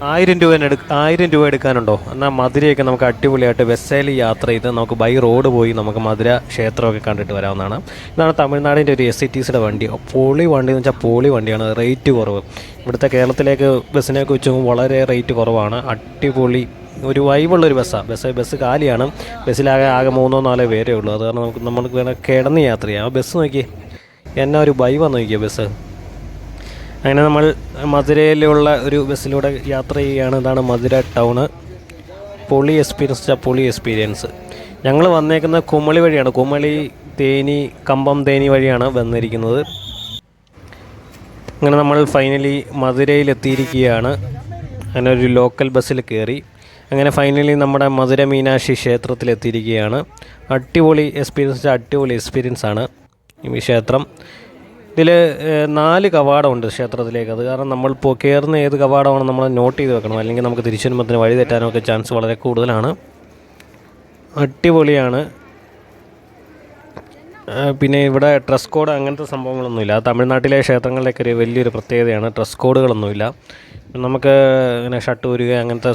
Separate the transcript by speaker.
Speaker 1: 1000 രൂപ എടുക്കാനുണ്ടോ? എന്നാൽ മധുരയൊക്കെ നമുക്ക് അടിപൊളിയായിട്ട് ബസ്സിൽ യാത്ര ചെയ്ത് നമുക്ക് ബൈ റോഡ് പോയി നമുക്ക് മധുര ക്ഷേത്രമൊക്കെ കണ്ടിട്ട് വരാവുന്നതാണ്. ഇതാണ് തമിഴ്നാടിൻ്റെ ഒരു SCTCയുടെ വണ്ടി. പൊളി വണ്ടി എന്ന് വെച്ചാൽ പൊളി വണ്ടിയാണ്. റേറ്റ് കുറവ്. ഇവിടുത്തെ കേരളത്തിലേക്ക് ബസ്സിനെയൊക്കെ വെച്ച് വളരെ റേറ്റ് കുറവാണ്. അടിപൊളി ഒരു വൈബുള്ളൊരു ബസ് കാലിയാണ്. ബസ്സിലാകെ 3-4 പേരേ ഉള്ളൂ. അത് കാരണം നമുക്ക് വേണം കിടന്ന് യാത്ര ചെയ്യാം. ആ ബസ് നോക്കി എന്നാ ഒരു വൈബാന്ന് നോക്കിയാൽ ബസ്. അങ്ങനെ നമ്മൾ മധുരയിലുള്ള ഒരു ബസ്സിലൂടെ യാത്ര ചെയ്യുകയാണ്. ഇതാണ് മധുര ടൗണ്. പൊളി എക്സ്പീരിയൻസ്. ഞങ്ങൾ വന്നേക്കുന്നത് കുമളി വഴിയാണ്. കുമളി കമ്പം തേനി വഴിയാണ് വന്നിരിക്കുന്നത്. അങ്ങനെ നമ്മൾ ഫൈനലി മധുരയിലെത്തിയിരിക്കുകയാണ്. അങ്ങനെ ഒരു ലോക്കൽ ബസ്സിൽ കയറി അങ്ങനെ ഫൈനലി നമ്മുടെ മധുര മീനാക്ഷി ക്ഷേത്രത്തിലെത്തിയിരിക്കുകയാണ്. അടിപൊളി എക്സ്പീരിയൻസ് ആണ് ഈ ക്ഷേത്രം. ഇതിൽ 4 കവാടമുണ്ട് ക്ഷേത്രത്തിലേക്ക്. അത് കാരണം നമ്മളിപ്പോൾ കയറുന്ന ഏത് കവാടമാണ് നമ്മൾ നോട്ട് ചെയ്ത് വെക്കണം, അല്ലെങ്കിൽ നമുക്ക് തിരിച്ചു വരുമ്പോഴത്തേന് വഴി തെറ്റാനൊക്കെ ചാൻസ് വളരെ കൂടുതലാണ്. അടിപൊളിയാണ്. പിന്നെ ഇവിടെ ഡ്രസ് കോഡ് അങ്ങനത്തെ സംഭവങ്ങളൊന്നുമില്ല. തമിഴ്നാട്ടിലെ ക്ഷേത്രങ്ങളിലേക്ക് ഒരു വലിയൊരു പ്രത്യേകതയാണ്. ഡ്രസ് കോഡുകളൊന്നുമില്ല. നമുക്ക് ഇങ്ങനെ ഷർട്ട് ഊരുക അങ്ങനത്തെ